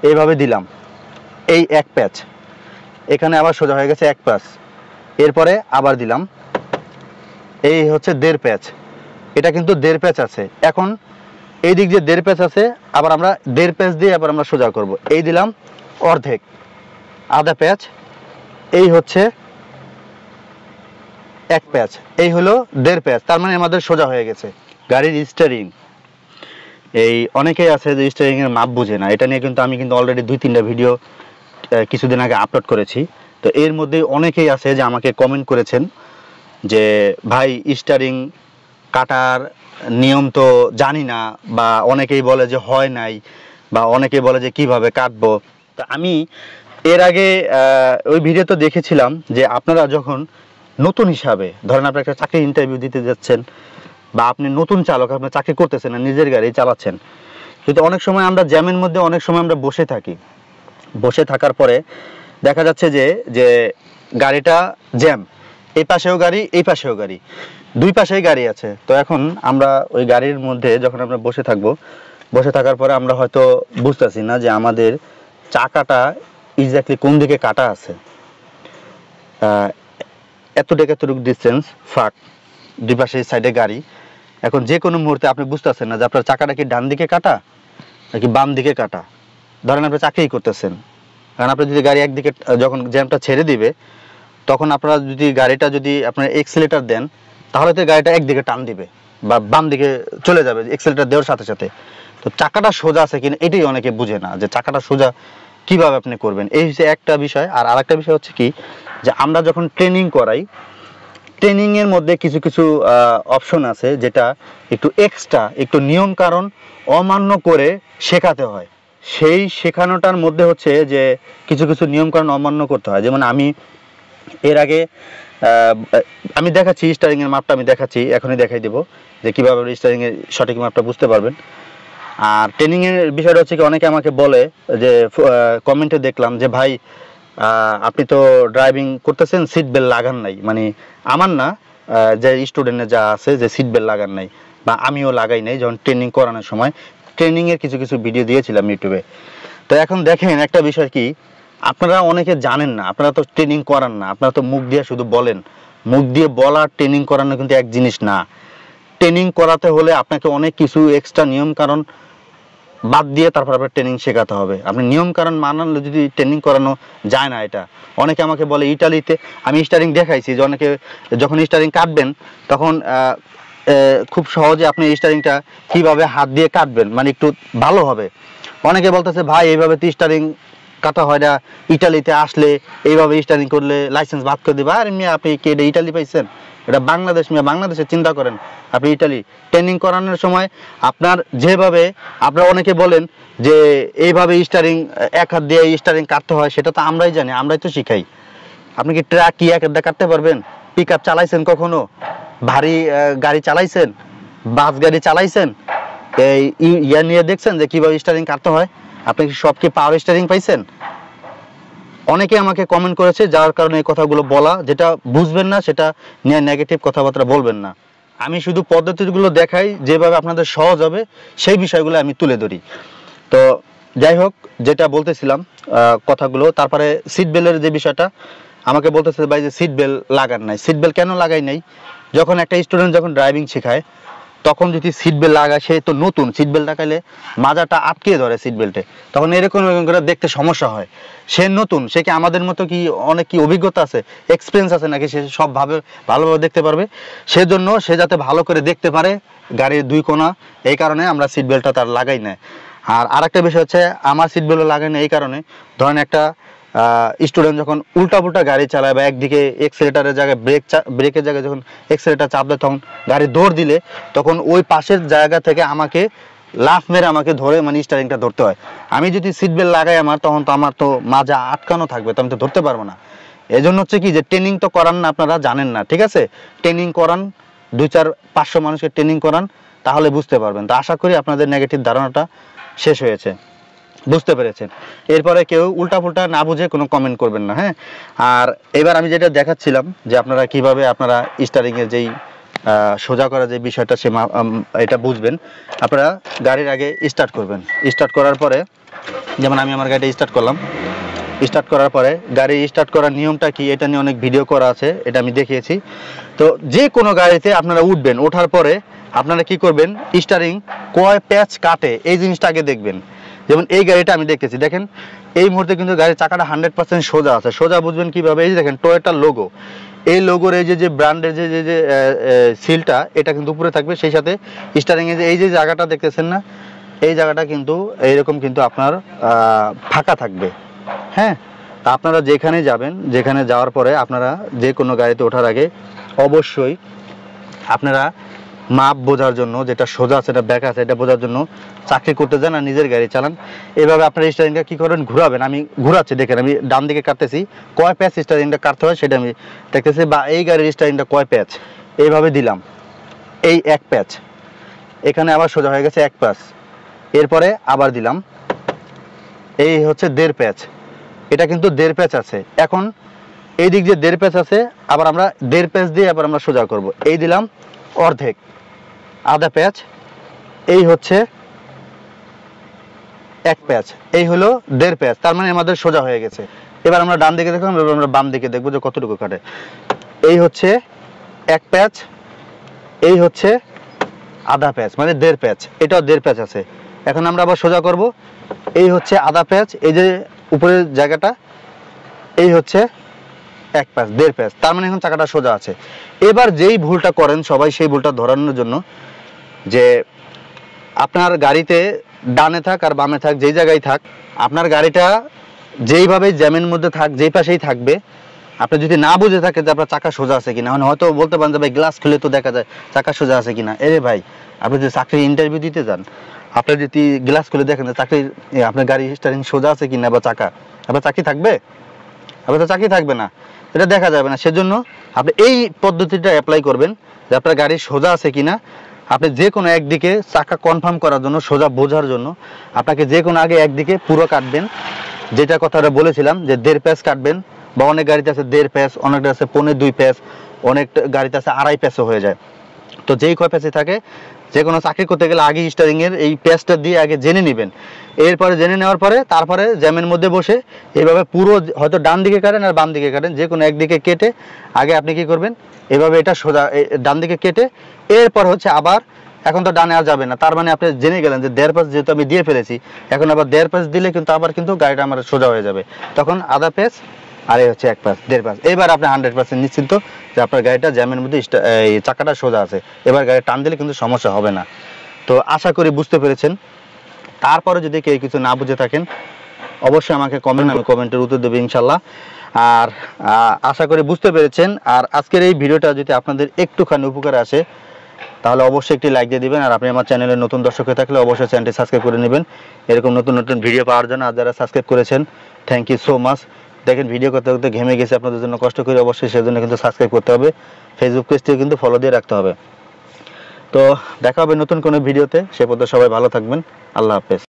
এইভাবে দিলাম, এই এক প্যাচ, এখানে আবার সোজা হয়ে গেছে এক প্যাচ, এরপরে আবার দিলাম, এই হচ্ছে 1.5 প্যাচ, এটা কিন্তু 1.5 প্যাচ আছে। এখন এই দিক যে 1.5 প্যাচ আছে, আবার আমরা 1.5 প্যাচ দিয়ে আবার আমরা সোজা করব। এই দিলাম অর্ধেক, আধা প্যাচ, এই হচ্ছে এক প্যাচ, এই হলো 1.5 প্যাচ, তার মানে আমাদের সোজা হয়ে গেছে। গাড়ির স্টিয়ারিং, এই অনেকেই আছে যে স্টিয়ারিং এর মাপ বুঝে না, এটা নিয়ে কিন্তু আমি কিন্তু অলরেডি 2-3টা ভিডিও কিছুদিন আগে আপলোড করেছি। তো এর মধ্যে অনেকেই আছে যে আমাকে কমেন্ট করেছেন যে ভাই স্টিয়ারিং কাটার নিয়ম তো জানি না, বা অনেকেই বলে যে হয় নাই, বা অনেকেই বলে যে কিভাবে কাটবো। তা আমি এর আগে ওই ভিডিও তো দেখেছিলাম যে আপনারা যখন নতুন হিসাবে, ধরেন আপনি একটা চাকরি ইন্টারভিউ দিতে যাচ্ছেন, বা আপনি নতুন চালক, আপনি চাকরি করতেছেন না, নিজের গাড়ি চালাচ্ছেন, কিন্তু অনেক সময় আমরা জ্যামের মধ্যে অনেক সময় আমরা বসে থাকি, বসে থাকার পরে দেখা যাচ্ছে যে যে গাড়িটা জ্যাম, এই পাশেও গাড়ি, এই পাশেও গাড়ি, দুই পাশেই গাড়ি আছে। তো এখন আমরা ওই গাড়ির মধ্যে যখন আমরা বসে থাকবো, বসে থাকার পরে আমরা হয়তো বুঝতেছি না যে আমাদের চাকাটা এক্স্যাক্টলি কোন দিকে কাটা আছে, এতটুকু ডিস্টেন্স ফাঁক, দুই পাশে সাইডে গাড়ি। এখন যে কোনো মুহূর্তে আপনি বুঝতেছেন না যে আপনার চাকাটা কি ডান দিকে কাটা নাকি বাম দিকে কাটা। ধরেন আপনি চাকরি করতেছেন, কারণ আপনি যদি গাড়ি একদিকে যখন জ্যামটা ছেড়ে দিবে, তখন আপনারা যদি গাড়িটা যদি আপনার এক্সিলেটার দেন, তাহলে তো গাড়িটা একদিকে টান দিবে বা বাম দিকে চলে যাবে এক্সিলেটার দেওয়ার সাথে সাথে। তো চাকাটা সোজা আছে কিনা এটাই অনেকে বুঝে না, যে চাকাটা সোজা কিভাবে আপনি করবেন, এই হচ্ছে একটা বিষয়। আর আরেকটা বিষয় হচ্ছে কি, যে আমরা যখন ট্রেনিং করাই, ট্রেনিং এর মধ্যে কিছু কিছু অপশন আছে যেটা একটু এক্সট্রা, একটু নিয়ম কারণ অমান্য করে শেখাতে হয়। সেই শেখানোটার মধ্যে হচ্ছে যে কিছু কিছু নিয়ম কারণ অমান্য করতে হয়। যেমন আমি এর আগে আমি দেখাচ্ছি স্টিয়ারিং এর মাপটা, আমি দেখাচ্ছি, এখনই দেখাই দেবো যে কিভাবে স্টিয়ারিং এর সঠিক মাপটা বুঝতে পারবেন। আর ট্রেনিং এর বিষয়টা হচ্ছে কি, অনেকে আমাকে বলে যে কমেন্টে দেখলাম যে ভাই আপনি তো ড্রাইভিং করতেছেন, সিট বেল্ট লাগান নাই, মানে আমার না, যে স্টুডেন্টের যা আছে যে সিট বেল্ট লাগান নাই, বা আমিও লাগাই নাই যখন ট্রেনিং করানোর সময়। ট্রেনিং এর কিছু কিছু ভিডিও দিয়েছিলাম ইউটিউবে। তো এখন দেখেন একটা বিষয় কি, আপনারা অনেকে জানেন না, আপনারা তো ট্রেনিং করান না, আপনারা তো মুখ দিয়ে শুধু বলেন। মুখ দিয়ে বলা ট্রেনিং করানো কিন্তু এক জিনিস না। ট্রেনিং করাতে হলে আপনাকে অনেক কিছু এক্সট্রা নিয়ম কারণ বাদ দিয়ে তারপর আপনার ট্রেনিং শেখাতে হবে। আপনি নিয়ম কারণ মানালে যদি ট্রেনিং করানো যায় না, এটা অনেকে আমাকে বলে ইটালিতে আমি স্টিয়ারিং দেখাইছি, যে অনেকে যখন স্টিয়ারিং কাটবেন তখন খুব সহজে আপনি স্টিয়ারিংটা কিভাবে হাত দিয়ে কাটবেন মানে একটু ভালো হবে। অনেকে বলতেছে ভাই এইভাবে তো স্টিয়ারিং কাটা হয় না, ইটালিতে আসলে এইভাবে স্টিয়ারিং করলে লাইসেন্স বাদ করে দেবে। আর মিয়া আপনি কি এটা ইটালি পাইছেন? এটা বাংলাদেশ মিয়া, বাংলাদেশে চিন্তা করেন। আপনি ইটালি ট্রেনিং করানোর সময় আপনার যেভাবে, আপনারা অনেকে বলেন যে এইভাবে স্টিয়ারিং এক হাত দিয়ে স্টিয়ারিং কাটতে হয়, সেটা তো আমরাই জানি, আমরাই তো শিখাই। আপনি কি ট্রাক কি এক হাত দিয়ে কাটতে পারবেন? পিক আপ চালাইছেন কখনো? ভারী গাড়ি চালাইছেন? বাস গাড়ি চালাইছেন? এই ইয়া নিয়ে দেখছেন যে কিভাবে স্টিয়ারিং কাটতে হয়? আপনি কি সব কি পাওয়ার স্টিয়ারিং পাইছেন? অনেকে আমাকে কমেন্ট করেছে, যার কারণে এই কথাগুলো বলা। যেটা বুঝবেন না সেটা নিয়ে নেগেটিভ কথাবার্তা বলবেন না। আমি শুধু পদ্ধতিগুলো দেখাই, যেভাবে আপনাদের সহজ হবে সেই বিষয়গুলো আমি তুলে ধরি। তো যাই হোক, যেটা বলতেছিলাম কথাগুলো, তারপরে সিট বেল্টের যে বিষয়টা আমাকে বলতেছে ভাই যে সিট বেল্ট লাগান নাই। সিট বেল্ট কেন লাগাই নাই? যখন একটা স্টুডেন্ট যখন ড্রাইভিং শেখায়, তখন যদি সিট বেল্ট লাগায়, সে তো নতুন, সিট বেল্ট লাগাইলে মাজাটা আটকে ধরে সিট বেল্টে, তখন এরকম এরকম করে দেখতে সমস্যা হয়। সে নতুন, সে কি আমাদের মতো কি অনেক কি অভিজ্ঞতা আছে, এক্সপিরিয়েন্স আছে নাকি সে সব ভালোভাবে দেখতে পারবে? সেজন্য সে যাতে ভালো করে দেখতে পারে গাড়ির দুই কোণা, এই কারণে আমরা সিট বেল্টটা তার লাগাই না। আর আরেকটা বিষয় হচ্ছে, আমার সিট বেল্ট লাগাই না এই কারণে, ধরেন একটা স্টুডেন্ট যখন উল্টা পুল্টা গাড়ি চালায়, বা একদিকে এক্সেলেটারের জায়গায় ব্রেকের জায়গায় যখন এক্সেলেটার চাপ দেয়, তখন গাড়ি দৌড় দিলে তখন ওই পাশের জায়গা থেকে আমাকে লাফ মেরে আমাকে ধরে মানে স্টিয়ারিংটা ধরতে হয়। আমি যদি সিট বেল্ট লাগাই আমার, তখন তো আমার তো মাজা আটকানো থাকবে, তো আমি তো ধরতে পারবো না। এজন্য হচ্ছে কি, যে ট্রেনিং তো করান না, আপনারা জানেন না, ঠিক আছে? ট্রেনিং করান, 2-4-500 মানুষকে ট্রেনিং করান, তাহলে বুঝতে পারবেন। তো আশা করি আপনাদের নেগেটিভ ধারণাটা শেষ হয়েছে, বুঝতে পেরেছেন। এরপরে কেউ উল্টা পুল্টা না বুঝে কোনো কমেন্ট করবেন না, হ্যাঁ? আর এবার আমি যেটা দেখাচ্ছিলাম যে আপনারা কিভাবে আপনারা স্টিয়ারিং এর যেই সোজা করা যে বিষয়টা, সে এটা বুঝবেন। আপনারা গাড়ির আগে স্টার্ট করবেন, স্টার্ট করার পরে যেমন আমি আমার গাড়িটা স্টার্ট করলাম, স্টার্ট করার পরে গাড়ি স্টার্ট করার নিয়মটা কি এটা নিয়ে অনেক ভিডিও করা আছে, এটা আমি দেখিয়েছি। তো যে কোনো গাড়িতে আপনারা উঠবেন, ওঠার পরে আপনারা কি করবেন, স্টারিং কয় প্যাচ কাটে এই জিনিসটা আগে দেখবেন। যেমন এই গাড়িটা আমি দেখতেছি, দেখেন এই মুহূর্তে কিন্তু গাড়ির চাকাটা 100% সোজা আছে। সোজা বুঝবেন কিভাবে, এই যে দেখেন টয়োটার লোগো, এই লোগোর এই যে ব্র্যান্ডের যে সিলটা এটা কিন্তু উপরে থাকবে, সেই সাথে স্টারিং এর এই যে জায়গাটা দেখতেছেন না, এই জায়গাটা কিন্তু এইরকম কিন্তু আপনার ফাঁকা থাকবে। হ্যাঁ, আপনারা যেখানে যাবেন, যেখানে যাওয়ার পরে আপনারা যে কোনো গাড়িতে ওঠার আগে অবশ্যই আপনারা মাপ বোঝার জন্য, যেটা সোজা আছে এটা ব্যাক আছে এটা বোঝার জন্য চাকরি করতে যান আর নিজের গাড়ি চালান। এভাবে আপনার স্টারিংটা কী করেন, ঘুরাবেন। আমি ঘুরাচ্ছি, দেখেন আমি ডান দিকে কাটতেছি, কয় প্যাচ স্টারিংটা কাটতে হয় সেটা আমি দেখতেছি, বা এই গাড়ির স্টারিংটা কয় প্যাচ, এইভাবে দিলাম, এই এক প্যাচ, এখানে আবার সোজা হয়ে গেছে এক প্যাচ, এরপরে আবার দিলাম, এই হচ্ছে 1.5 প্যাচ, এটা কিন্তু 1.5 প্যাচ আছে। এখন এই দিক দিয়ে 1.5 প্যাচ আছে, আবার আমরা 1.5 প্যাচ দিয়ে আবার আমরা সোজা করব, এই দিলাম অর্ধেক, আধা প্যাচ, এই হচ্ছে 1 প্যাচ, এই হলো 1.5 প্যাচ, তার মানে আমাদের সোজা হয়ে গেছে। এবার আমরা ডান দিকে দেখলাম, এবার আমরা বাম দিকে দেখবো যে কতটুকু কাটে। এই হচ্ছে 1 প্যাচ, এই হচ্ছে আধা প্যাচ, মানে 1.5 প্যাচ, এটাও 1.5 প্যাচ আছে। এখন আমরা আবার সোজা করব, এই হচ্ছে আধা প্যাচ, এই যে উপরের জায়গাটা, এই হচ্ছে 1 প্যাচ, 1.5 প্যাচ, তার মানে এখন চাকাটা সোজা আছে। এবার যেই ভুলটা করেন সবাই, সেই ভুলটা ধরানোর জন্য, যে আপনার গাড়িতে ডানে থাক আর বামে থাক, যেই জায়গায় থাক, আপনার গাড়িটা যেইভাবে জ্যামের মধ্যে থাক, যেই পাশেই থাকবে, আপনি যদি না বুঝে থাকে যে আপনার চাকা সোজা আছে কিনা, মানে হয়তো বলতে পারেন যে ভাই গ্লাস খুলে তো দেখা যায় চাকা সোজা আছে কিনা। এরে ভাই, আপনি যদি চাকরির ইন্টারভিউ দিতে যান, আপনি যদি গ্লাস খুলে দেখেন যে চাকরির আপনার গাড়ি স্টারিং সোজা আছে কিনা বা চাকা, আপনার চাকরি থাকবে? আপনার তো চাকরি থাকবে না, এটা দেখা যাবে না। সেজন্য আপনি এই পদ্ধতিটা অ্যাপ্লাই করবেন যে আপনার গাড়ি সোজা আছে কিনা। আপনি যে কোনো একদিকে চাকা কনফার্ম করার জন্য, সোজা বোঝার জন্য আপনাকে যে কোনো আগে একদিকে পুরো কাটবেন, যেটা কথাটা বলেছিলাম যে 1.5 প্যাচ কাটবেন, বা অনেক গাড়িতে আছে 1.5 প্যাচ, অনেকটা আছে 1.25 প্যাচ, অনেক গাড়িতে আছে 2.5 প্যাচও হয়ে যায়। তো যেই কয় প্যাচে থাকে, যে কোনো চাকরি করতে গেলে আগে স্টারিং এর এই প্যাচটা দিয়ে আগে জেনে নেবেন। এরপরে জেনে নেওয়ার পরে তারপরে জ্যামের মধ্যে বসে এইভাবে পুরো, হয়তো ডান দিকে কাটেন আর বাম দিকে কাটেন, যে কোনো একদিকে কেটে আগে আপনি কি করবেন, এভাবে এটা সোজা ডান দিকে কেটে, এরপর হচ্ছে আবার, এখন তো ডানে আর যাবে না, তার মানে আপনি জেনে গেলেন যে 1.5 প্যাচ যেহেতু আমি দিয়ে ফেলেছি, এখন আবার 1.5 প্যাচ দিলে কিন্তু আবার কিন্তু গাড়িটা আমার সোজা হয়ে যাবে। তখন আধা প্যাচ আর এই হচ্ছে 1 প্যাচ, 1.5 প্যাচ। এবার আপনি 100% নিশ্চিন্ত যে আপনার গাড়িটা জ্যামের মধ্যে এই চাকাটা সোজা আছে, এবার গাড়ি টান দিলে কিন্তু সমস্যা হবে না। তো আশা করি বুঝতে পেরেছেন। তারপরে যদি কেউ কিছু না বুঝে থাকেন অবশ্যই আমাকে কমেন্ট, আমি কমেন্টের উত্তর দেবো ইনশাল্লাহ। আর আশা করি বুঝতে পেরেছেন। আর আজকের এই ভিডিওটা যদি আপনাদের একটুখানি উপকারে আসে তাহলে অবশ্যই একটি লাইক দিয়ে দিবেন। আর আপনি আমার চ্যানেলের নতুন দর্শক হয়ে থাকলে অবশ্যই চ্যানেলটি সাবস্ক্রাইব করে নেবেন এরকম নতুন নতুন ভিডিও পাওয়ার জন্য। আর যারা সাবস্ক্রাইব করেছেন থ্যাংক ইউ সো মাচ। দেখেন ভিডিও করতে করতে ঘেমে গেছে, আপনাদের জন্য কষ্ট করে, অবশ্যই সেজন্য কিন্তু সাবস্ক্রাইব করতে হবে, ফেসবুক পেজটিও কিন্তু ফলো দিয়ে রাখতে হবে। তো দেখা হবে নতুন কোনো ভিডিওতে, সে পর্যন্ত সবাই ভালো থাকবেন, আল্লাহ হাফেজ।